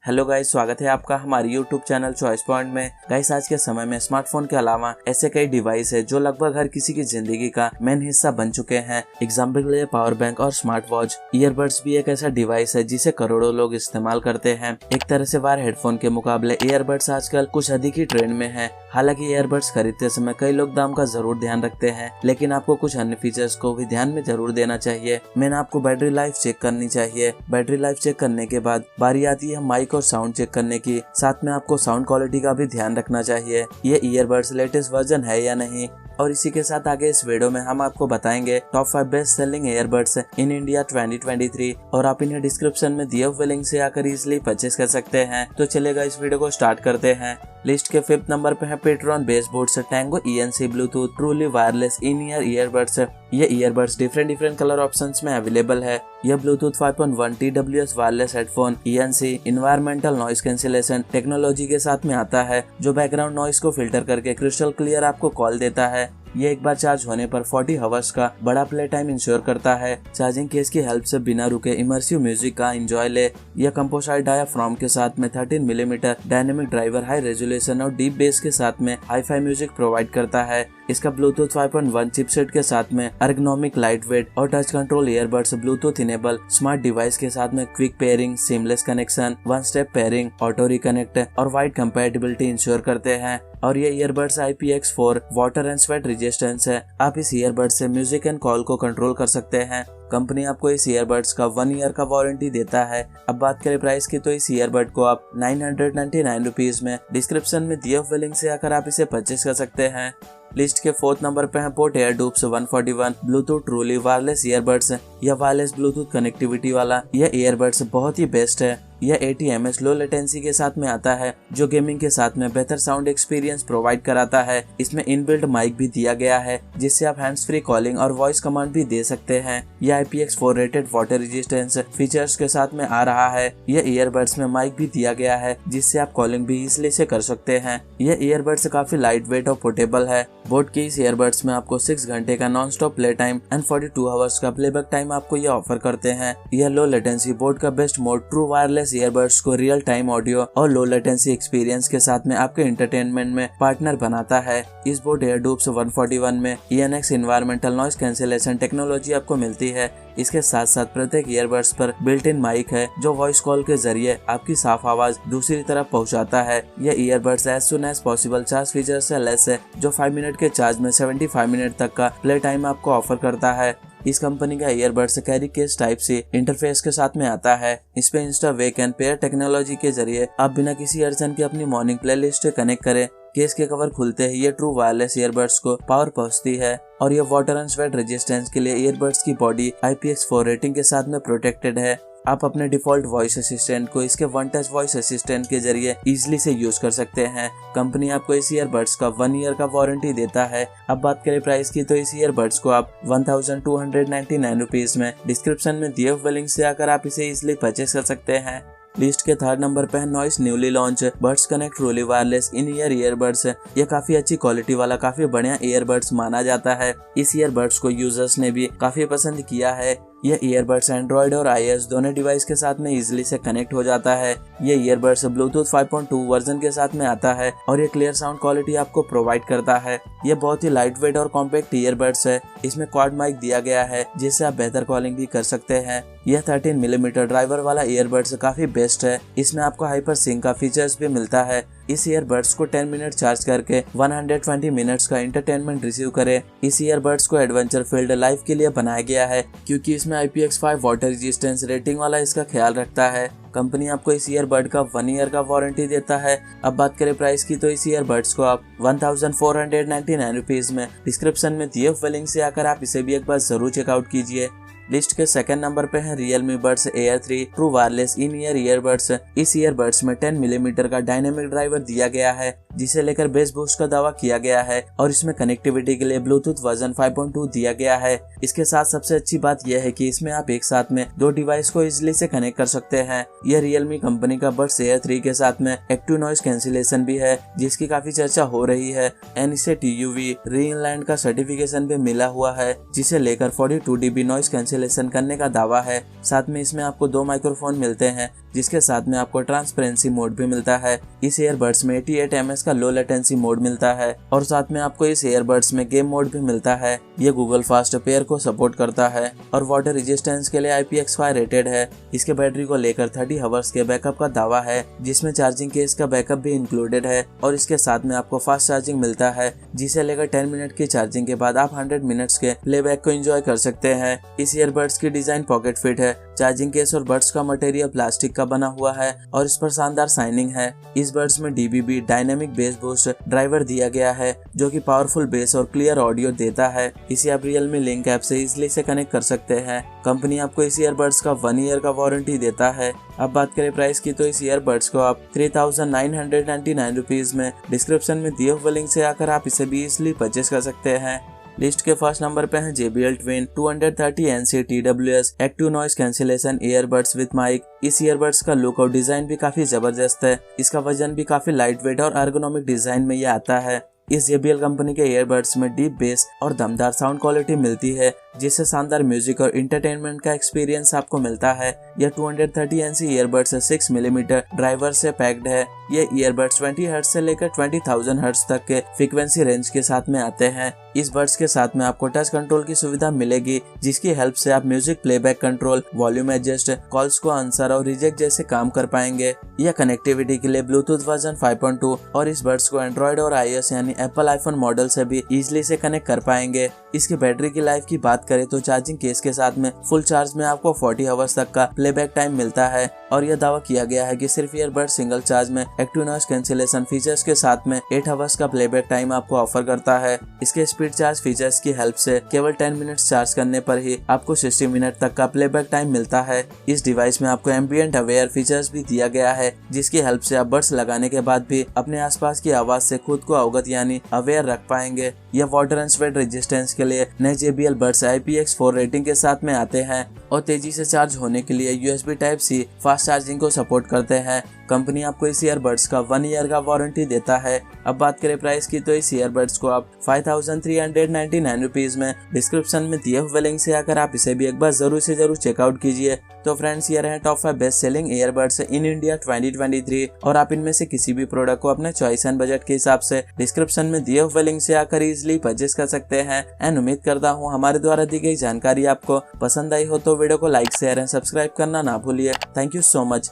Hello guys, स्वागत है आपका हमारे यूट्यूब चैनल चॉइस पॉइंट में। गाइस, आज के समय में स्मार्टफोन के अलावा ऐसे कई डिवाइस है जो लगभग हर किसी की जिंदगी का मेन हिस्सा बन चुके हैं। एग्जाम्पल के लिए पावर बैंक और स्मार्ट वॉच। ईयरबड्स भी एक ऐसा डिवाइस है जिसे करोड़ों लोग इस्तेमाल करते हैं। एक तरह से वायर हेडफोन के मुकाबले ईयरबड्स आजकल कुछ अधिक ही ट्रेंड में है। हालांकि ईयरबड्स खरीदते समय कई लोग दाम का जरूर ध्यान रखते हैं, लेकिन आपको कुछ अन्य फीचर्स को भी ध्यान में जरूर देना चाहिए। मैंने आपको बैटरी लाइफ चेक करनी चाहिए। बैटरी लाइफ चेक करने के बाद बारी आती है माइक और साउंड चेक करने की। साथ में आपको साउंड क्वालिटी का भी ध्यान रखना चाहिए, ये ईयरबड्स लेटेस्ट वर्जन है या नहीं। और इसी के साथ आगे इस वीडियो में हम आपको बताएंगे top 5 best selling earbuds in India 2023 और आप इन्हें डिस्क्रिप्शन में दिए हुए लिंक से आकर इजिली परचेस कर सकते हैं। तो चलेगा, इस वीडियो को स्टार्ट करते हैं। लिस्ट के 5th नंबर पे है pTron Bassbuds Tango ENC Bluetooth truly wireless in ear earbuds. ये ईयरबड्स डिफरेंट कलर ऑप्शंस में अवेलेबल है। यह Bluetooth 5.1 TWS wireless headphone ENC environmental noise cancellation technology के साथ में आता है, जो बैकग्राउंड नॉइस को फिल्टर करके क्रिस्टल क्लियर आपको कॉल देता है। ये एक बार चार्ज होने पर 40 आवर्स का बड़ा प्ले टाइम इंश्योर करता है। चार्जिंग केस की हेल्प से बिना रुके इमर्सिव म्यूजिक का एंजॉय ले। यह कंपोसाइट डायाफ्राम के साथ में 13 millimetre dynamic driver high resolution और डीप बेस के साथ में हाई-फाई म्यूजिक प्रोवाइड करता है। इसका ब्लूटूथ 5.1 चिपसेट के साथ में एर्गोनॉमिक लाइट वेट और touch control earbuds Bluetooth enable smart device के साथ में quick pairing, seamless connection, one step pairing, auto reconnect और वाइड कंपैटिबिलिटी इंश्योर करते हैं। और ये earbuds IPX4 water and sweat resistance है। आप इस ईयरबड्स से म्यूजिक एंड कॉल को कंट्रोल कर सकते हैं। कंपनी आपको इस ईयरबड्स का 1 ईयर का वारंटी देता है। अब बात करें प्राइस की, तो इस ईयरबड को आप 999 रुपीज में डिस्क्रिप्शन में दिए हुए लिंक से आकर आप इसे परचेस कर सकते हैं। लिस्ट के 4th नंबर पे है boAt Airdopes 141 Bluetooth truly wireless earbuds. यह वायरलेस ब्लूटूथ कनेक्टिविटी वाला यह ईयरबड्स बहुत ही बेस्ट है। यह 80 mAh लो लेटेंसी के साथ में आता है, जो गेमिंग के साथ में बेहतर साउंड एक्सपीरियंस प्रोवाइड कराता है। इसमें इनबिल्ट माइक भी दिया गया है, जिससे आप हैंड्स फ्री कॉलिंग और वॉइस कमांड भी दे सकते हैं। यह IPX4 rated water resistance features के साथ में आ रहा है। यह ईयरबड्स में माइक भी दिया गया है, जिससे आप कॉलिंग भी इजिली से कर सकते हैं। यह ईयरबड्स काफी लाइट वेट और पोर्टेबल है। बोट के इस ईयरबड्स में आपको 6 घंटे का non stop play time and 42 hours का प्लेबैक टाइम आपको ये ऑफर करते हैं। यह लो लेटेंसी बोट का best mode true wireless earbuds को रियल टाइम ऑडियो और लो लेटेंसी एक्सपीरियंस के साथ में आपके एंटरटेनमेंट में पार्टनर बनाता है। इस बोट एयरडूप्स 141 में ENX environmental noise cancellation technology आपको मिलती है। इसके साथ साथ प्रत्येक ईयरबड्स पर बिल्ट इन माइक है, जो वॉइस कॉल के जरिए आपकी साफ आवाज दूसरी तरफ पहुंचाता है। यह earbuds as soon as possible charge feature से लेस है, जो 5 मिनट के चार्ज में 75 मिनट तक का प्ले टाइम आपको ऑफर करता है। इस कंपनी का earbuds carry case type C interface के साथ में आता है। इस पे insta wake and pair technology के जरिए आप बिना किसी अड़चन के अपनी मॉर्निंग प्लेलिस्ट से कनेक्ट करें। केस के कवर खुलते ही ये ट्रू वायरलेस ईयरबड्स को पावर पहुंचती है। और ये वाटर एंड स्वेट रेजिस्टेंस के लिए ईयरबड्स की बॉडी IPX4 रेटिंग के साथ में प्रोटेक्टेड है। आप अपने डिफॉल्ट वॉइस असिस्टेंट को इसके वन टच वॉइस असिस्टेंट के जरिए इजीली से यूज कर सकते हैं। कंपनी आपको इस ईयरबड्स का 1 ईयर का वारंटी देता है। अब बात करें प्राइस की, तो इस ईयरबड्स को आप 1299 रुपीज में डिस्क्रिप्शन में दिए हुए लिंक से आकर आप इसे इजीली परचेस कर सकते हैं। लिस्ट के 3rd नंबर पे है noise newly launch buds connect truly wireless in ear earbuds. यह काफी अच्छी क्वालिटी वाला काफी बढ़िया ईयरबड्स माना जाता है। इस ईयरबड्स को यूजर्स ने भी काफी पसंद किया है। यह ईयरबड्स एंड्रॉइड और iOS दोनों डिवाइस के साथ में इजीली से कनेक्ट हो जाता है। यह ईयरबड्स ब्लूटूथ 5.2 वर्जन के साथ में आता है और ये क्लियर साउंड क्वालिटी आपको प्रोवाइड करता है। यह बहुत ही लाइट वेट और कॉम्पैक्ट ईयरबड्स है। इसमें क्वाड माइक दिया गया है, जिससे आप बेहतर कॉलिंग भी कर सकते हैं। यह 13 मिलीमीटर ड्राइवर वाला ईयरबड्स काफी बेस्ट है। इसमें आपको हाइपर सिंक का फीचर्स भी मिलता है। इस ईयरबड्स को 10 मिनट चार्ज करके 120 मिनट्स का एंटरटेनमेंट रिसीव करे। इस ईयरबड्स को एडवेंचर फील्ड लाइफ के लिए बनाया गया है, क्योंकि इसमें IPX5 वाटर रेजिस्टेंस रेटिंग वाला इसका ख्याल रखता है। कंपनी आपको इस ईयरबड का 1 ईयर का वारंटी देता है। अब बात करें प्राइस की, तो इस ईयरबड्स को आप 1499 रुपीज में डिस्क्रिप्शन में दिए हुए लिंक से आकर आप इसे भी एक बार जरूर चेकआउट कीजिए। लिस्ट के 2nd नंबर पे है Realme Buds Air 3 true wireless in ear earbuds. इस ईयरबड्स में 10 मिलीमीटर का डायनेमिक ड्राइवर दिया गया है, जिसे लेकर बेस बूस्ट का दावा किया गया है। और इसमें कनेक्टिविटी के लिए ब्लूटूथ वर्जन 5.2 दिया गया है। इसके साथ सबसे अच्छी बात यह है कि इसमें आप एक साथ में 2 डिवाइस को इजिली से कनेक्ट कर सकते हैं। यह Realme कंपनी का Buds Air 3 के साथ में एक्टिव नॉइस कैंसिलेशन भी है, जिसकी काफी चर्चा हो रही है। एंड इसे TUV री-इनलाइंड का सर्टिफिकेशन भी मिला हुआ है, जिसे लेकर 42 dB नॉइस कैंसिलेशन करने का दावा है। साथ में इसमें आपको 2 माइक्रोफोन मिलते हैं, जिसके साथ में आपको ट्रांसपेरेंसी मोड भी मिलता है। इस ईयरबड्स में 88 ms का लो लेटेंसी मोड मिलता है और साथ में आपको इस ईयरबड्स में गेम मोड भी मिलता है। ये गूगल फास्ट पेयर को सपोर्ट करता है और वाटर रेजिस्टेंस के लिए IPX5 रेटेड है। इसके बैटरी को लेकर 30 आवर्स के बैकअप का दावा है, जिसमें चार्जिंग केस का बैकअप भी इंक्लूडेड है और इसके साथ में आपको फास्ट चार्जिंग मिलता है, जिसे लेकर 10 मिनट की चार्जिंग के बाद आप 100 मिनट्स के प्लेबैक को एंजॉय कर सकते हैं। इस ईयरबड्स की डिजाइन पॉकेट फिट है। चार्जिंग केस और बड्स का मटेरियल प्लास्टिक का बना हुआ है और इस पर शानदार साइनिंग है। इस बड्स में DBB dynamic base boost driver दिया गया है, जो कि पावरफुल बेस और क्लियर ऑडियो देता है। इसे आप Realme लिंक ऐप से इजिली से कनेक्ट कर सकते हैं। कंपनी आपको इस ईयरबड्स का 1 ईयर का वारंटी देता है। अब बात करें प्राइस की, तो इस ईयरबड्स को आप 3999 रुपीज में डिस्क्रिप्शन में दिए हुए लिंक से आकर आप इसे भी इजिली परचेस कर सकते हैं। लिस्ट के फर्स्ट नंबर पे है JBL Twin 230NC TWS active noise cancellation earbuds with mic. इस ईयरबड्स का लुक और डिजाइन भी काफी जबरदस्त है। इसका वजन भी काफी लाइट वेट और एर्गोनॉमिक डिजाइन में ये आता है। इस JBL कंपनी के ईयरबड्स में डीप बेस और दमदार साउंड क्वालिटी मिलती है, जिससे शानदार म्यूजिक और इंटरटेनमेंट का एक्सपीरियंस आपको मिलता है। यह 230NC ईयरबड्स 6 मिलीमीटर ड्राइवर से पैक्ड है। ये ईयरबड्स 20 हर्ट्ज से लेकर 20,000 हर्ट्ज तक के फ्रीक्वेंसी रेंज के साथ में आते हैं। इस बड्स के साथ में आपको टच कंट्रोल की सुविधा मिलेगी, जिसकी हेल्प से आप music playback control, volume adjust, calls को आंसर और रिजेक्ट जैसे काम कर पाएंगे। यह कनेक्टिविटी के लिए ब्लूटूथ वर्जन 5.2 और इस बड्स को एंड्रॉइड और iOS यानी एप्पल आईफोन मॉडल से भी इजिली से कनेक्ट कर पाएंगे। इसकी बैटरी की लाइफ की बात करें तो चार्जिंग केस के साथ में फुल चार्ज में आपको 40 आवर्स तक का प्लेबैक टाइम मिलता है और यह दावा किया गया है कि सिर्फ ईयरबड सिंगल चार्ज में एक्टिव नॉइस कैंसिलेशन फीचर्स के साथ में 8 आवर्स का प्लेबैक टाइम आपको ऑफर करता है। इसके स्पीड चार्ज फीचर्स की हेल्प से केवल 10 मिनट्स चार्ज करने पर ही आपको 60 मिनट तक का प्लेबैक टाइम मिलता है। इस डिवाइस में आपको एम्बिएंट अवेयर फीचर्स भी दिया गया है, जिसकी हेल्प से आप बड्स लगाने के बाद भी अपने आसपास की आवाज से खुद को अवगत यानी अवेयर रख पाएंगे। यह वाटर एंड स्वेट रेजिस्टेंस के लिए नए JBL बड्स IPX4 रेटिंग के साथ में आते हैं और तेजी से चार्ज होने के लिए USB Type-C फास्ट चार्जिंग को सपोर्ट करते हैं। कंपनी आपको इस ईयरबड्स का 1 ईयर का वारंटी देता है। अब बात करें प्राइस की, तो इस ईयरबड्स को आप 5399 रुपीज में डिस्क्रिप्शन में दिए हुए लिंक से आकर आप इसे भी एक बार जरूर से जरूर चेकआउट कीजिए। तो फ्रेंड्स, ये रहे top 5 best selling earbuds in India 2023 और आप इनमें से किसी भी प्रोडक्ट को अपने चॉइस एंड बजट के हिसाब से डिस्क्रिप्शन में दिए हुए लिंक से आकर इजिली परचेस कर सकते हैं। एंड उम्मीद करता हूँ हमारे द्वारा दी गई जानकारी आपको पसंद आई हो, तो वीडियो को लाइक शेयर एंड सब्सक्राइब करना ना भूलिए। Thank you so much.